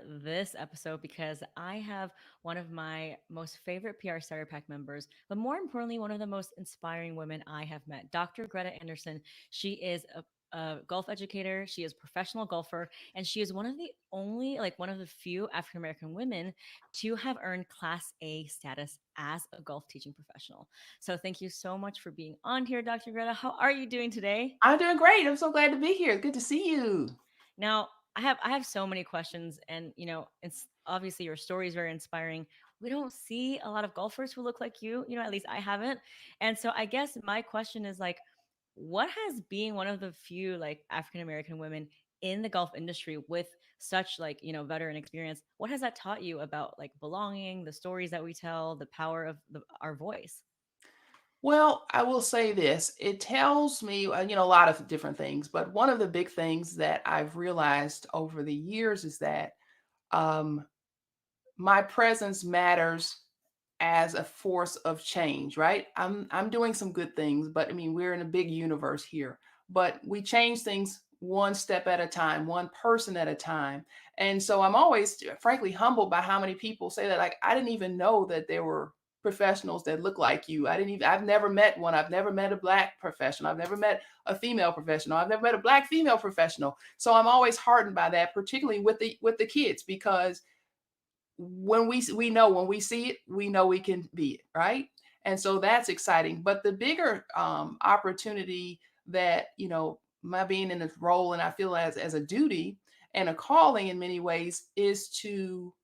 this episode because I have one of my most favorite PR Starter Pack members, but more importantly, one of the most inspiring women I have met, Dr. Greta Anderson. She is a golf educator, she is a professional golfer, and she is one of the only, like, one of the few African American women to have earned Class A status as a golf teaching professional. So, thank you so much for being on here, Dr. Greta. How are you doing today? I'm doing great. I'm so glad to be here. Good to see you. Now, I have so many questions, and it's obviously your story is very inspiring. We don't see a lot of golfers who look like you. At least I haven't. And so I guess my question is like, what has being one of the few like African American women in the golf industry with such like veteran experience, what has that taught you about like belonging, the stories that we tell, the power of our voice? Well, I will say this. It tells me, a lot of different things, but one of the big things that I've realized over the years is that um, my presence matters as a force of change, right? I'm doing some good things, but I mean, we're in a big universe here, but we change things one step at a time, one person at a time. And so I'm always frankly humbled by how many people say that, like, I didn't even know that there were professionals that look like you. I've never met one. I've never met a black professional. I've never met a female professional. I've never met a black female professional. So I'm always heartened by that, particularly with the kids, because when we know when we see it, we know we can be it, right? And so that's exciting. But the bigger opportunity that my being in this role, and I feel as a duty and a calling in many ways, is to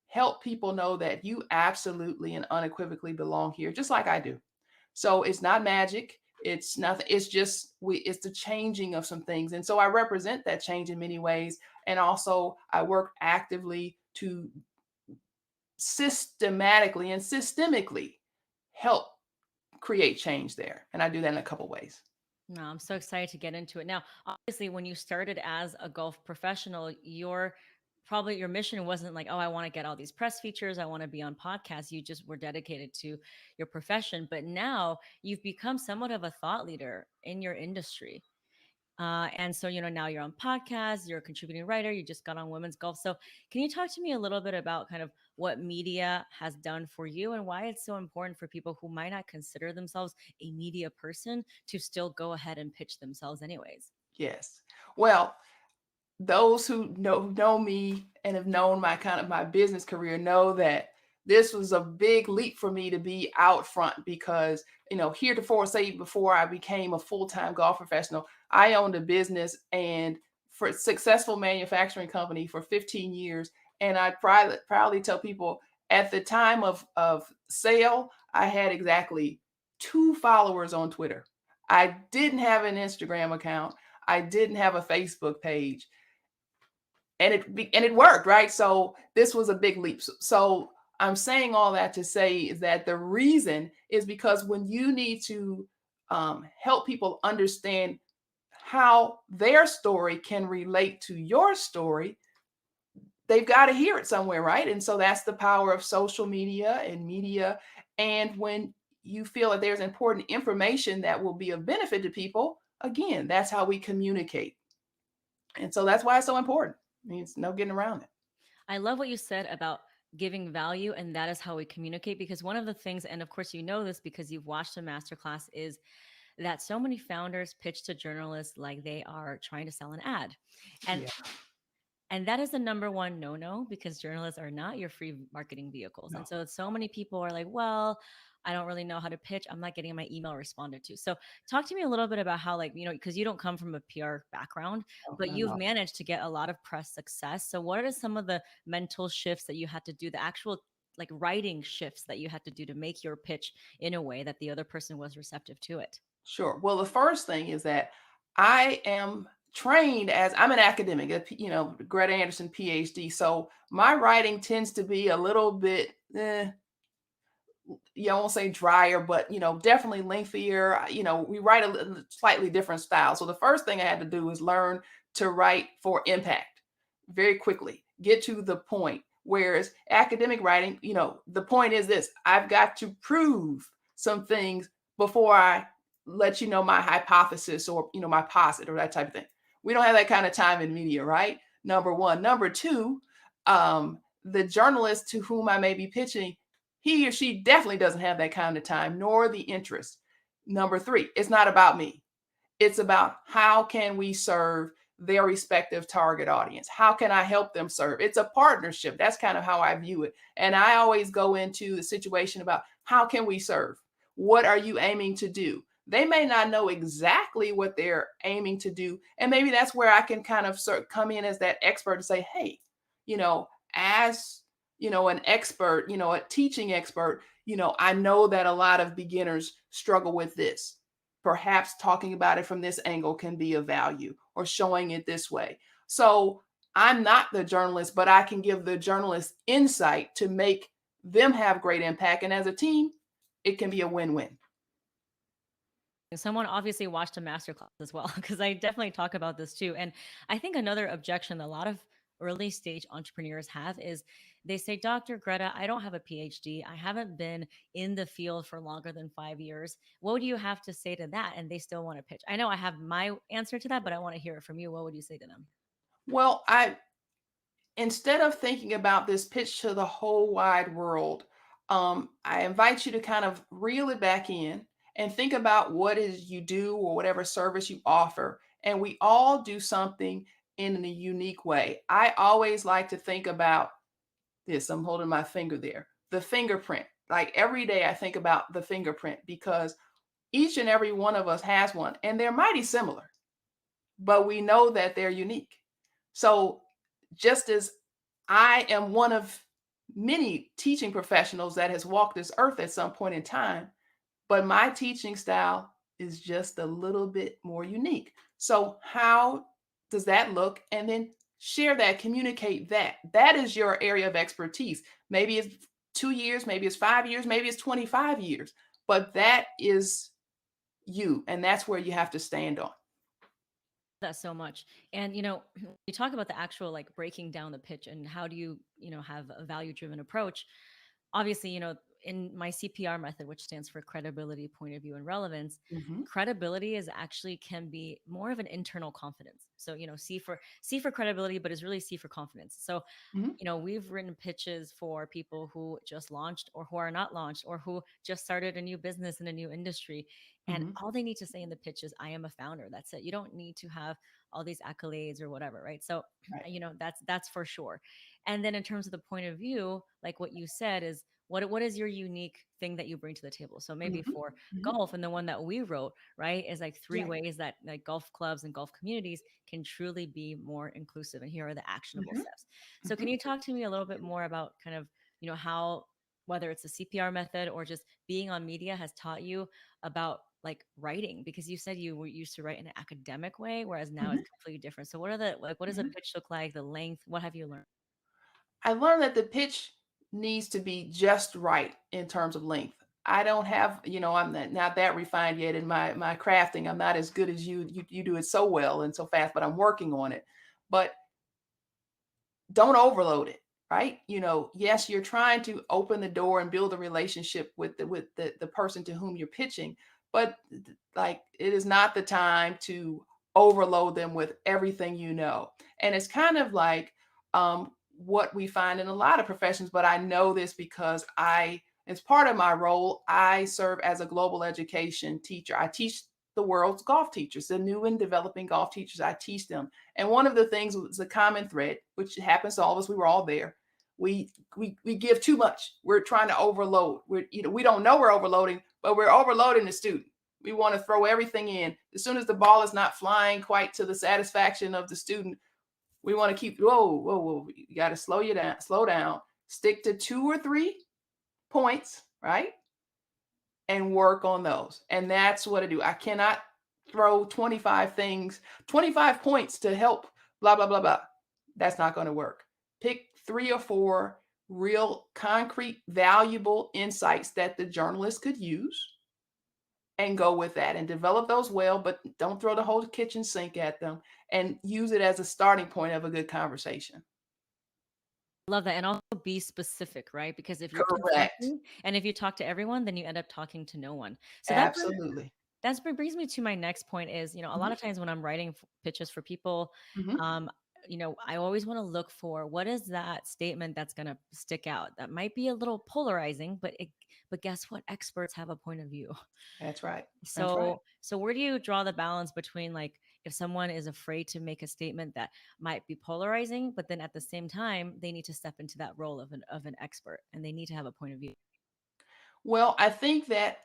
help people know that you absolutely and unequivocally belong here, just like I do. So it's not magic. It's nothing. It's just it's the changing of some things. And so I represent that change in many ways. And also I work actively to systematically and systemically help create change there. And I do that in a couple ways. No, I'm so excited to get into it. Now, obviously, when you started as a golf professional, your mission wasn't like, oh, I want to get all these press features, I want to be on podcasts. You just were dedicated to your profession. But now you've become somewhat of a thought leader in your industry. And so, now you're on podcasts, you're a contributing writer, you just got on women's golf. So, can you talk to me a little bit about kind of what media has done for you and why it's so important for people who might not consider themselves a media person to still go ahead and pitch themselves, anyways? Yes. Well, those who know me and have known my kind of my business career know that this was a big leap for me to be out front, because heretofore, say before I became a full-time golf professional, I owned a business and for a successful manufacturing company for 15 years. And I proudly tell people, at the time of sale, I had exactly 2 followers on Twitter. I didn't have an Instagram account. I didn't have a Facebook page, and it worked, right? So this was a big leap. So I'm saying all that to say is that the reason is because when you need to help people understand how their story can relate to your story, they've got to hear it somewhere, right? And so that's the power of social media and media. And when you feel that there's important information that will be of benefit to people, again, that's how we communicate. And so that's why it's so important. I mean, it's no getting around it. I love what you said about giving value, and that is how we communicate. Because one of the things, and of course, you know this because you've watched a masterclass, is that so many founders pitch to journalists like they are trying to sell an ad. And Yeah. that is the number one no no because journalists are not your free marketing vehicles. No. And so many people are like, well, I don't really know how to pitch. I'm not getting my email responded to. So talk to me a little bit about how, like, because you don't come from a PR background, No, but not at you've all. managed to get a lot of press success. So what are some of the mental shifts that you had to do, the actual like writing shifts that you had to do to make your pitch in a way that the other person was receptive to it? Sure. Well, the first thing is that I am trained as I'm an academic, Greta Anderson PhD. So my writing tends to be a little bit, I won't say drier, but definitely lengthier. We write a slightly different style. So the first thing I had to do was learn to write for impact very quickly, get to the point. Whereas academic writing, the point is this: I've got to prove some things before I let you know my hypothesis, or my posit, or that type of thing. We don't have that kind of time in media, right? Number one. Number two, The journalist to whom I may be pitching, he or she definitely doesn't have that kind of time nor the interest. Number three, it's not about me. It's about how can we serve their respective target audience? How can I help them serve? It's a partnership. That's kind of how I view it. And I always go into the situation about how can we serve? What are you aiming to do? They may not know exactly what they're aiming to do. And maybe that's where I can kind of come in as that expert and say, hey, you know, as an expert, a teaching expert, I know that a lot of beginners struggle with this. Perhaps talking about it from this angle can be of value, or showing it this way. So I'm not the journalist, but I can give the journalist insight to make them have great impact. And as a team, it can be a win-win. Someone obviously watched a master class as well, because I definitely talk about this too. And I think another objection that a lot of early stage entrepreneurs have is they say, Dr. Greta, I don't have a PhD. I haven't been in the field for longer than 5 years. What do you have to say to that? And they still want to pitch. I know I have my answer to that, but I want to hear it from you. What would you say to them? Well, I instead of thinking about this pitch to the whole wide world, I invite you to kind of reel it back in and think about what is you do or whatever service you offer. And we all do something in a unique way. I always like to think about this. I'm holding my finger there. The fingerprint. Like every day, I think about the fingerprint because each and every one of us has one, and they're mighty similar, but we know that they're unique. So, just as I am one of many teaching professionals that has walked this earth at some point in time, but my teaching style is just a little bit more unique. So, how does that look? And then share that, communicate that. That is your area of expertise. Maybe it's 2 years, maybe it's 5 years, maybe it's 25 years, but that is you. And that's where you have to stand on. That so much. And you talk about the actual like breaking down the pitch and how do you, have a value driven approach. Obviously, in my CPR method, which stands for credibility, point of view, and relevance, Mhm, credibility is actually can be more of an internal confidence. So, C for credibility, but is really C for confidence. So, mhm, we've written pitches for people who just launched or who are not launched or who just started a new business in a new industry. And mhm. all they need to say in the pitch is, I am a founder. That's it. You don't need to have all these accolades or whatever. Right. So, Right. that's for sure. And then in terms of the point of view, like what you said is, what is your unique thing that you bring to the table? So maybe Mhm, for mhm. golf, and the one that we wrote, right, is like three Right. ways that like golf clubs and golf communities can truly be more inclusive. And here are the actionable Mhm, steps. So can mhm. you talk to me a little bit more about kind of, how whether it's the CPR method or just being on media has taught you about like writing, because you said you were used to write in an academic way, whereas now it's Mhm, completely different. So what are the like what does a mhm. pitch look like, the length, what have you learned? I learned that the pitch needs to be just right in terms of length. I don't have, I'm not that refined yet in my crafting. I'm not as good as you. You do it so well and so fast, but I'm working on it. But don't overload it, right? Yes, you're trying to open the door and build a relationship with the person to whom you're pitching, but like it is not the time to overload them with everything you know. And it's kind of like what we find in a lot of professions, but I know this because as part of my role, I serve as a global education teacher. I teach the world's golf teachers, the new and developing golf teachers. I teach them, and one of the things was a common thread, which happens to all of us. We were all there. We give too much. We're trying to overload. We don't know we're overloading, but we're overloading the student. We want to throw everything in. As soon as the ball is not flying quite to the satisfaction of the student, we want to keep whoa, whoa, whoa. You got to slow down, stick to 2 or 3 points, right? And work on those. And that's what I do. I cannot throw 25 things, 25 points to help blah, blah, blah, blah. That's not going to work. Pick 3 or 4 real, concrete, valuable insights that the journalist could use and go with that and develop those well, but don't throw the whole kitchen sink at them and use it as a starting point of a good conversation. Love that. And also be specific, right? Because if you're Correct. confusing and if you talk to everyone, then you end up talking to no one. So Absolutely. that brings me to my next point is, a lot Mhm, of times when I'm writing pitches for people, mhm, I always want to look for what is that statement that's going to stick out. That might be a little polarizing, but guess what? Experts have a point of view. That's right. That's right. So where do you draw the balance between like if someone is afraid to make a statement that might be polarizing, but then at the same time they need to step into that role of an expert and they need to have a point of view. Well, I think that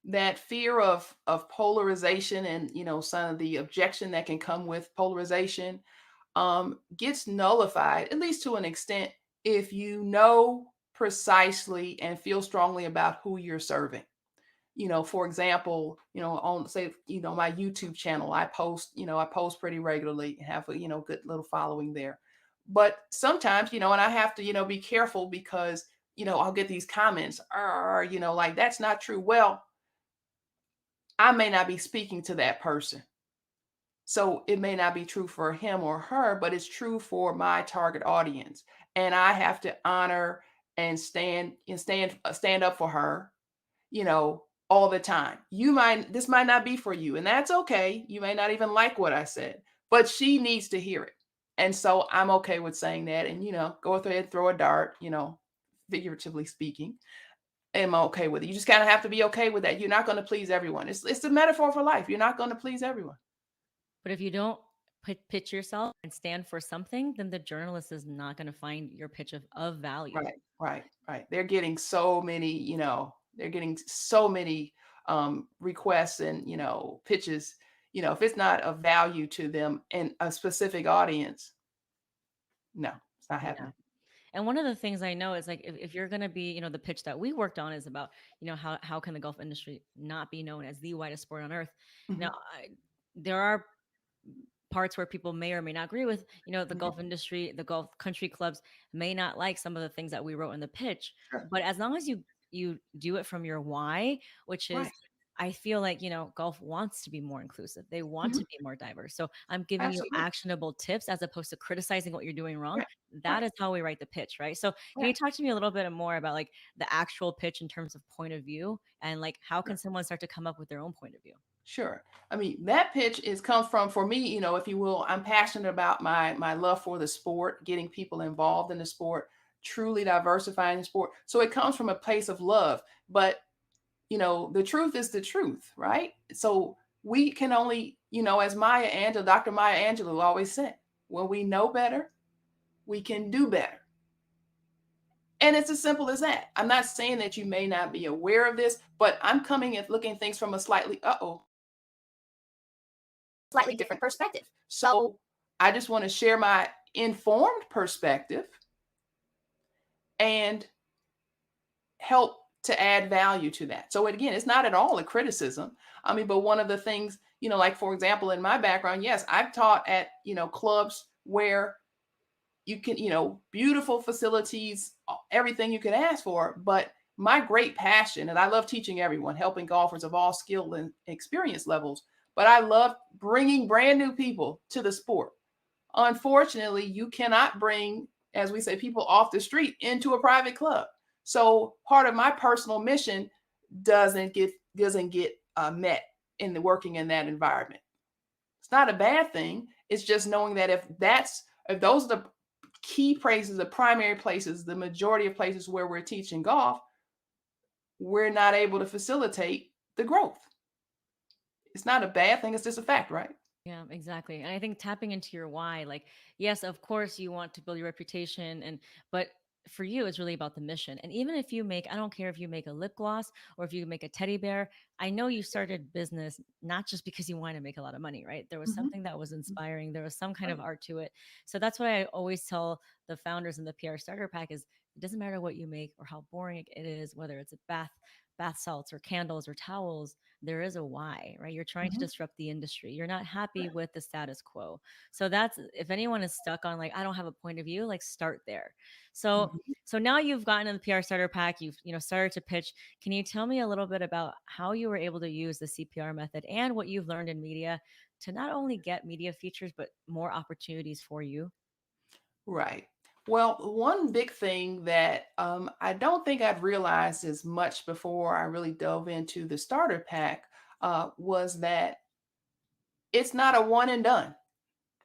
that fear of polarization and some of the objection that can come with polarization gets nullified, at least to an extent, if you know precisely and feel strongly about who you're serving. For example, on say, my YouTube channel, I post pretty regularly and have a, good little following there. But sometimes, and I have to, be careful because, I'll get these comments, like that's not true. Well, I may not be speaking to that person. So it may not be true for him or her, but it's true for my target audience. And I have to honor and stand up for her, all the time. This might not be for you, and that's okay. You may not even like what I said, but she needs to hear it. And so I'm okay with saying that and, go ahead, throw a dart, figuratively speaking. Am I okay with it? You just kind of have to be okay with that. You're not going to please everyone. It's a metaphor for life. You're not going to please everyone. But if you don't pitch yourself and stand for something, then the journalist is not going to find your pitch of value. Right, right, right. They're getting so many, requests and, pitches. If it's not of value to them and a specific audience, no, it's not Yeah. happening. And one of the things I know is like if you're going to be, the pitch that we worked on is about, how can the golf industry not be known as the widest sport on earth? Now, Mhm, there are parts where people may or may not agree with, the mhm. golf industry, the golf country clubs may not like some of the things that we wrote in the pitch. Sure. But as long as you do it from your why, which Right. is I feel like, golf wants to be more inclusive. They want Mhm. to be more diverse. So I'm giving you Absolutely. actionable tips as opposed to criticizing what you're doing wrong. Right. That Right. is how we write the pitch, right? So can you Right. talk to me a little bit more about like the actual pitch in terms of point of view and like how can Sure. someone start to come up with their own point of view? Sure. I mean, that pitch is comes from for me, if you will, I'm passionate about my love for the sport, getting people involved in the sport, truly diversifying the sport. So it comes from a place of love. But the truth is the truth, right? So we can only, as Dr. Maya Angelou always said, when we know better, we can do better. And it's as simple as that. I'm not saying that you may not be aware of this, but I'm coming at looking at things from a slightly different perspective. So I just want to share my informed perspective and help to add value to that. So again, it's not at all a criticism. I mean, but one of the things, like for example, in my background, yes, I've taught at, clubs where you can, beautiful facilities, everything you could ask for. But my great passion, and I love teaching everyone, helping golfers of all skill and experience levels, but I love bringing brand new people to the sport. Unfortunately, you cannot bring, as we say, people off the street into a private club. So part of my personal mission doesn't get met in the working in that environment. It's not a bad thing. It's just knowing that if those are the key places, the primary places, the majority of places where we're teaching golf, we're not able to facilitate the growth. It's not a bad thing. It's just a fact, right? Yeah, exactly. And I think tapping into your why, like, yes, of course you want to build your reputation but for you it's really about the mission. And even if you make I don't care if you make a lip gloss or if you make a teddy bear, I know you started business not just because you wanted to make a lot of money, right? There was Mhm. something that was inspiring, there was some kind of Right. art to it. So that's what I always tell the founders in the PR starter pack is it doesn't matter what you make or how boring it is, whether it's a bath salts or candles or towels, there is a why, right? You're trying to Mhm. disrupt the industry. You're not happy Right. with the status quo. So that's if anyone is stuck on like I don't have a point of view, like start there. So Mhm. so now you've gotten in the PR starter pack, you've started to pitch. Can you tell me a little bit about how you were able to use the CPR method and what you've learned in media to not only get media features but more opportunities for you? Right. Well, one big thing that I don't think I'd realized as much before I really dove into the starter pack was that it's not a one and done,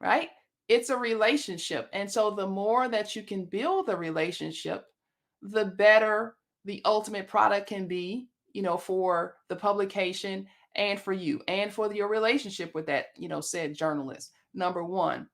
right? It's a relationship. And so the more that you can build the relationship, the better the ultimate product can be, for the publication and for you and for your relationship with that, said journalist. Number one.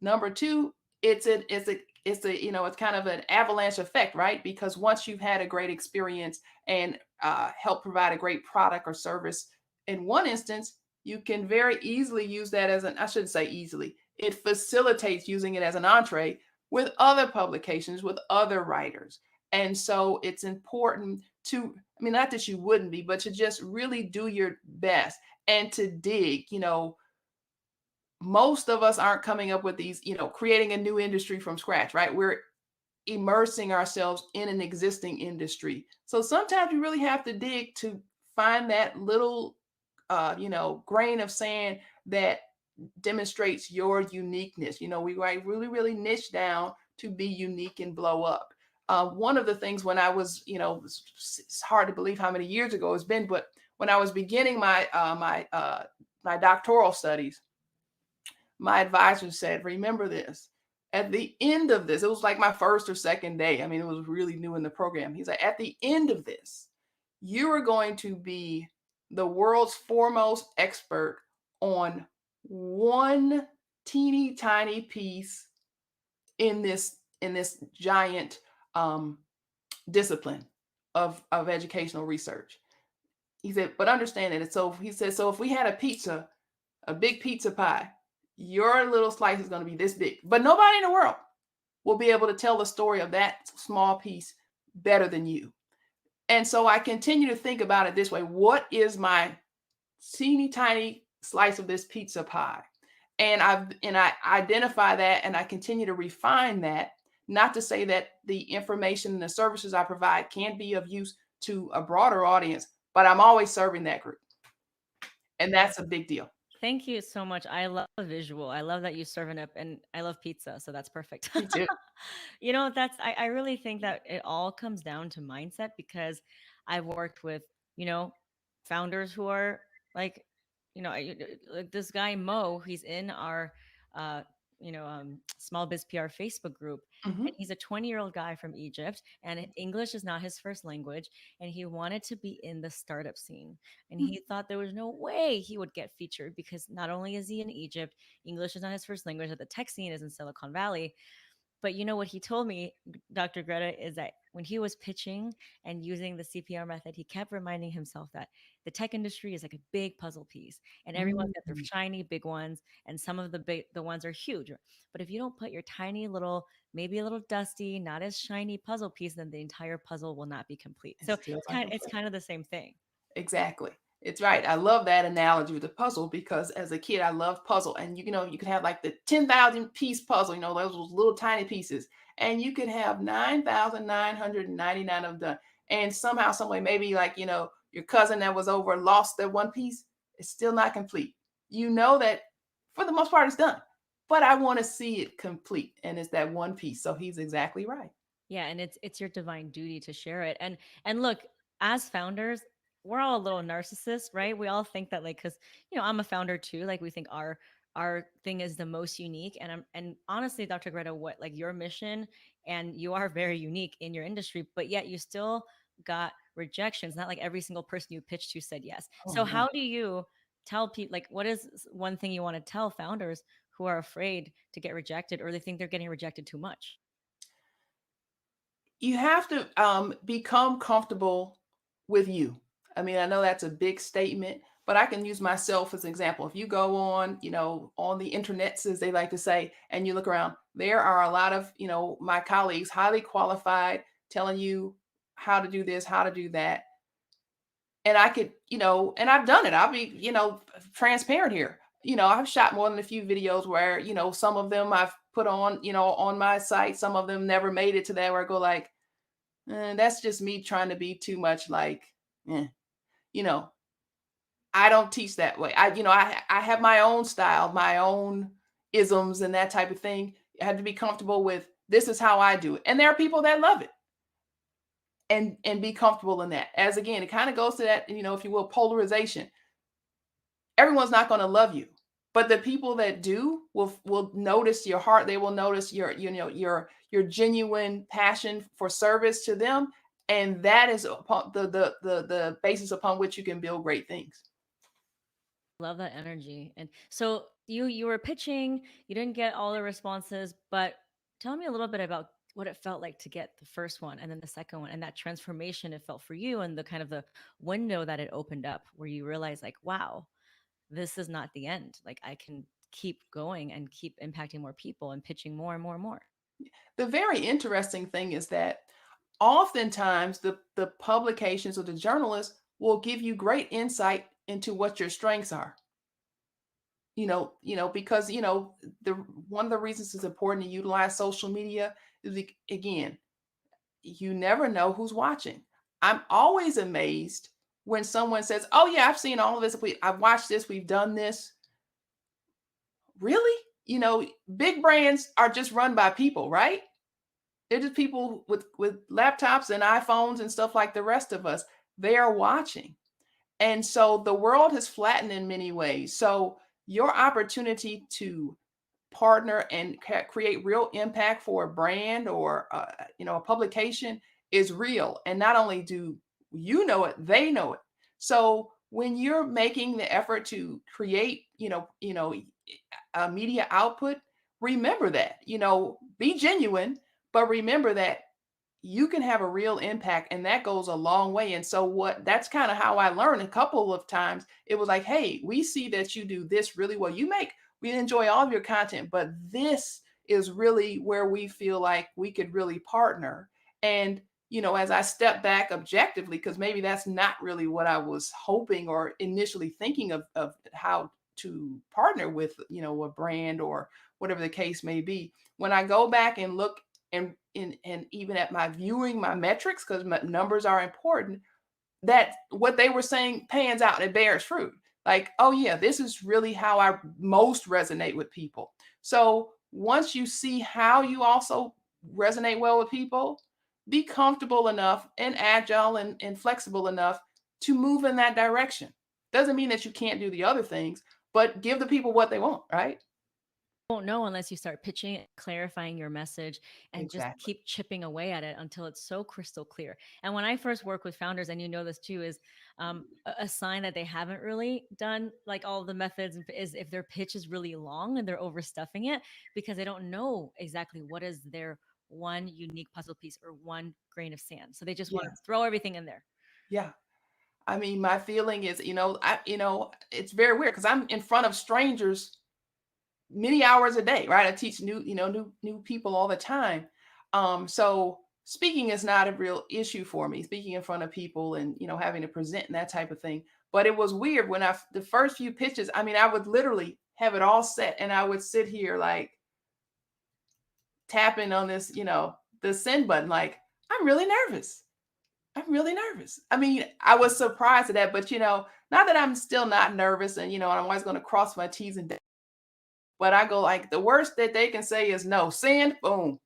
Number two, it's kind of an avalanche effect, right? Because once you've had a great experience and help provide a great product or service in one instance, you can very easily use that as I shouldn't say easily, it facilitates using it as an entree with other publications, with other writers. And so it's important to, I mean, not that you wouldn't be, but to just really do your best and to dig. Most of us aren't coming up with these, creating a new industry from scratch, right? We're immersing ourselves in an existing industry. So sometimes you really have to dig to find that little, grain of sand that demonstrates your uniqueness. We write really, really niche down to be unique and blow up. One of the things when I was, it's hard to believe how many years ago it's been, but when I was beginning my doctoral studies, my advisor said, remember this. At the end of this, it was like my first or second day. I mean, it was really new in the program. He's like, at the end of this, you are going to be the world's foremost expert on one teeny tiny piece in this giant um, discipline of educational research. He said, but understand it. So he said, so if we had a big pizza pie, your little slice is going to be this big, but nobody in the world will be able to tell the story of that small piece better than you. And so I continue to think about it this way. What is my teeny tiny slice of this pizza pie? And I identify that and I continue to refine that, not to say that the information and the services I provide can't be of use to a broader audience, but I'm always serving that group. And that's a big deal. Thank you so much. I love the visual. I love that you serve it up, and I love pizza, so that's perfect. Me too. I really think that it all comes down to mindset because I've worked with, you know, founders who are like, like this guy Mo, he's in our uh, small biz PR Facebook group. And Hmm. he's a 20-year-old guy from Egypt, and English is not his first language. And he wanted to be in the startup scene. And he thought there was no way he would get featured because not only is he in Egypt, English is not his first language, that the tech scene is in Silicon Valley. But you know what he told me, Dr. Greta, is that when he was pitching and using the CPR method, he kept reminding himself that the tech industry is like a big puzzle piece, and everyone's got their Mm. shiny big ones, and some of the ones are huge. But if you don't put your tiny little, maybe a little dusty, not as shiny puzzle piece, then the entire puzzle will not be complete. It's So still not it's complete. kind of the same thing. Exactly. It's right. I love that analogy with the puzzle because as a kid, I loved puzzle. And you can have like the 10,000 piece puzzle, those little tiny pieces. And you could have 9,999 of them. And somehow, some way, maybe like, your cousin that was over lost that one piece. It's still not complete. You know that for the most part, it's done. But I want to see it complete. And it's that one piece. So he's exactly right. Yeah, and it's your divine duty to share it. And look, as founders, we're all a little narcissists, right? We all think that, like, because I'm a founder too. Like, we think our thing is the most unique. And honestly, Dr. Greta, what, like, your mission, and you are very unique in your industry, but yet you still got rejections. Not like every single person you pitched to said yes. Oh, So no. how do you tell people, like, what is one thing you want to tell founders who are afraid to get rejected, or they think they're getting rejected too much? You have to become comfortable with you. I mean, I know that's a big statement, but I can use myself as an example. If you go on, on the internet, as they like to say, and you look around, there are a lot of, my colleagues, highly qualified, telling you how to do this, how to do that. And I could, and I've done it. I'll be, transparent here. I've shot more than a few videos where, some of them I've put on, on my site. Some of them never made it to that where I go like, that's just me trying to be too much like, eh, you know, I don't teach that way. I have my own style, my own isms and that type of thing. I have to be comfortable with this is how I do it. And there are people that love it and be comfortable in that. As again, it kind of goes to that, if you will, polarization. Everyone's not going to love you. But the people that do will notice your heart. They will notice your genuine passion for service to them, and that is upon the basis upon which you can build great things. Love that energy. And so you were pitching, you didn't get all the responses, but tell me a little bit about what it felt like to get the first one and then the second one and that transformation it felt for you and the kind of the window that it opened up where you realize like, wow, this is not the end. Like I can keep going and keep impacting more people and pitching more and more and more. The very interesting thing is that oftentimes the publications or the journalists will give you great insight into what your strengths are. Because the one of the reasons it's important to utilize social media is again, you never know who's watching. I'm always amazed when someone says, "Oh yeah, I've seen all of this. I've watched this. We've done this." Really? Big brands are just run by people, right? They're just people with laptops and iPhones and stuff like the rest of us. They are watching. And so the world has flattened in many ways. So your opportunity to partner and create real impact for a brand or a publication is real. And not only do you know it, they know it. So when you're making the effort to create a media output, remember that, be genuine, but remember that you can have a real impact, and that goes a long way. And so what that's kind of how I learned a couple of times. It was like, hey, we see that you do this really well. We enjoy all of your content, but this is really where we feel like we could really partner. And as I step back objectively, because maybe that's not really what I was hoping or initially thinking of how to partner with, a brand or whatever the case may be. When I go back and look and even at my viewing my metrics, because my numbers are important, that what they were saying pans out, it bears fruit. Like, oh yeah, this is really how I most resonate with people. So once you see how you also resonate well with people, be comfortable enough and agile and flexible enough to move in that direction. Doesn't mean that you can't do the other things, but give the people what they want, right? Won't know unless you start pitching, clarifying your message, and just Exactly. keep chipping away at it until it's so crystal clear. And when I first work with founders, and you know this too, is a sign that they haven't really done like all of the methods is if their pitch is really long and they're overstuffing it because they don't know exactly what is their one unique puzzle piece or one grain of sand. So they just want Yeah. to throw everything in there. Yeah. I mean, my feeling is, it's very weird because I'm in front of strangers many hours a day, right? I teach new people all the time. So speaking is not a real issue for me, speaking in front of people and, having to present and that type of thing. But it was weird when the first few pitches, I mean, I would literally have it all set and I would sit here like tapping on this, the send button, like, I'm really nervous. I'm really nervous. I mean, I was surprised at that, but not that I'm still not nervous and I'm always going to cross my T's and but I go like the worst that they can say is no. Send, boom.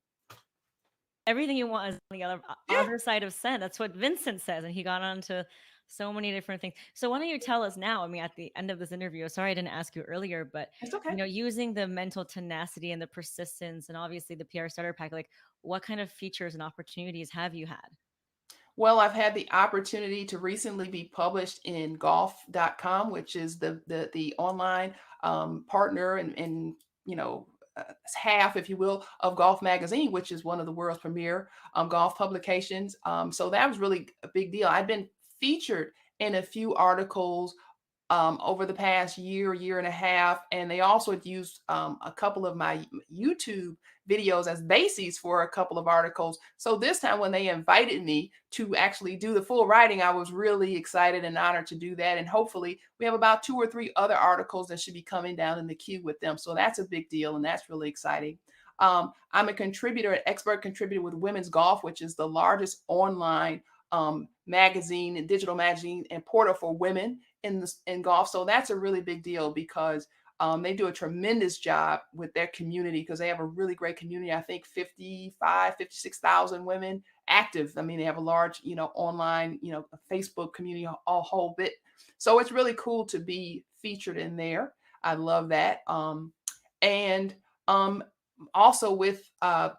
Everything you want is on the Yeah, other side of send. That's what Vincent says, and he got on to so many different things. So why don't you tell us now? I mean, at the end of this interview, sorry I didn't ask you earlier, but it's okay. using the mental tenacity and the persistence, and obviously the PR starter pack, like what kind of features and opportunities have you had? Well, I've had the opportunity to recently be published in golf.com, which is the online partner and you know half, if you will, of Golf Magazine, which is one of the world's premier golf publications. So that was really a big deal. I've been featured in a few articles over the past year and a half. And they also had used a couple of my YouTube videos as bases for a couple of articles. So this time, when they invited me to actually do the full writing, I was really excited and honored to do that. And hopefully, we have about 2 or 3 other articles that should be coming down in the queue with them. So that's a big deal, and that's really exciting. I'm a contributor, an expert contributor with Women's Golf, which is the largest online magazine and digital magazine and portal for women in golf. So that's a really big deal because they do a tremendous job with their community because they have a really great community. I think 56,000 women active. I mean, they have a large, online, Facebook community, a whole bit. So it's really cool to be featured in there. I love that. And um, also with a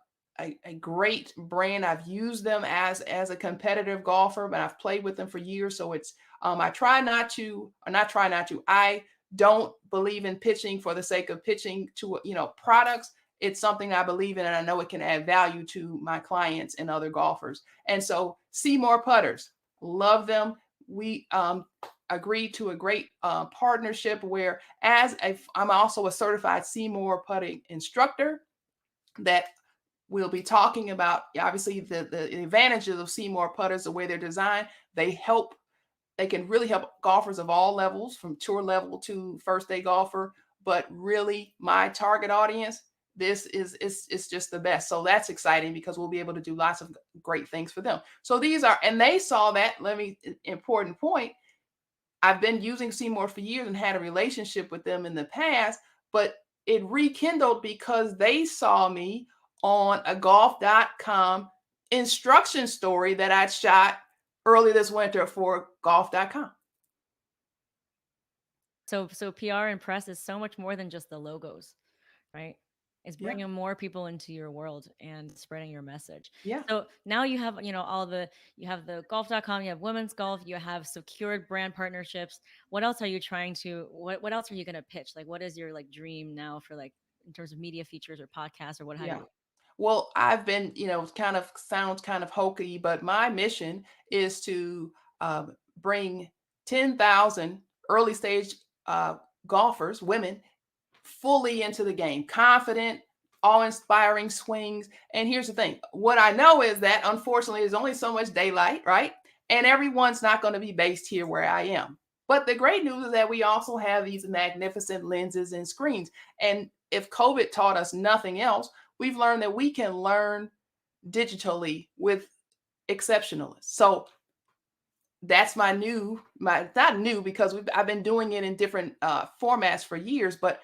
great brand. I've used them as a competitive golfer, but I've played with them for years. So it's I try not to, or not try not to. I don't believe in pitching for the sake of pitching to products. It's something I believe in, and I know it can add value to my clients and other golfers. And so, Seymour putters, love them. We agreed to a great partnership where, I'm also a certified Seymour putting instructor, that we'll be talking about obviously the advantages of Seymour putters, the way they're designed. They can really help golfers of all levels, from tour level to first day golfer. But really, my target audience, this is it's just the best. So that's exciting because we'll be able to do lots of great things for them. So these are, and they saw that. Important point. I've been using Seymour for years and had a relationship with them in the past, but it rekindled because they saw me on a golf.com instruction story that I'd shot early this winter for golf.com. So PR and press is so much more than just the logos, right? It's Yeah. bringing more people into your world and spreading your message. Yeah. So now you have, all you have the golf.com, you have women's golf, you have secured brand partnerships. What else are you trying to, what else are you going to pitch? Like, what is your like dream now for like, in terms of media features or podcasts or what have Yeah. you? Well, I've been, kind of sounds kind of hokey, but my mission is to bring 10,000 early stage uh, golfers, women, fully into the game, confident, awe inspiring swings. And here's the thing, what I know is that unfortunately there's only so much daylight, right? And everyone's not going to be based here where I am. But the great news is that we also have these magnificent lenses and screens. And if COVID taught us nothing else, we've learned that we can learn digitally with exceptionalists. So that's my not new, because I've been doing it in different formats for years, but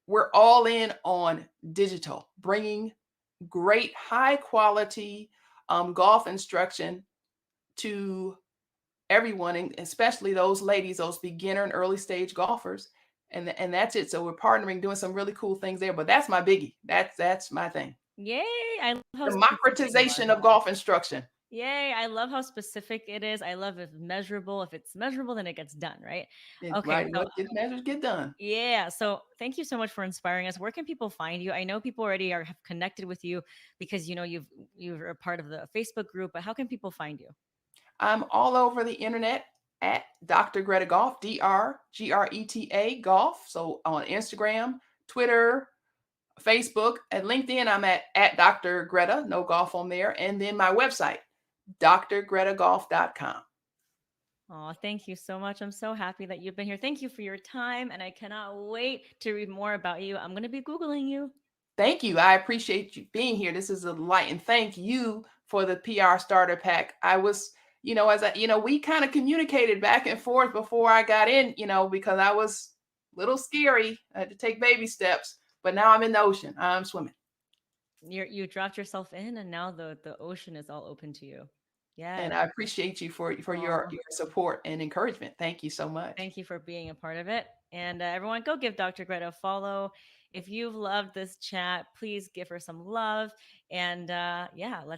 we're all in on digital, bringing great high quality golf instruction to everyone, and especially those ladies, those beginner and early stage golfers. And that's it. So we're partnering, doing some really cool things there. But that's my biggie. That's my thing. Yay! I love how specific you are. Democratization of golf instruction. Yay! I love how specific it is. I love if measurable. If it's measurable, then it gets done, right? Okay, Right. so What get measures get done. yeah. So thank you so much for inspiring us. Where can people find you? I know people already have connected with you because you're a part of the Facebook group, but how can people find you? I'm all over the internet at Dr. Greta Golf, DrGreta Golf. So on Instagram, Twitter, Facebook, and LinkedIn, I'm at Dr. Greta, no golf on there. And then my website, drgretagolf.com. Oh, thank you so much. I'm so happy that you've been here. Thank you for your time, and I cannot wait to read more about you. I'm going to be Googling you. Thank you. I appreciate you being here. This is a delight. And thank you for the PR starter pack. I was, we kind of communicated back and forth before I got in, because I was a little scary. I had to take baby steps, but now I'm in the ocean. I'm swimming. You dropped yourself in, and now the ocean is all open to you. And Yes. I appreciate you for your Oh, support and encouragement. Thank you so much. thank you for being a part of it. And everyone, go give Dr. Greta a follow. If you've loved this chat, please give her some love. And yeah, let's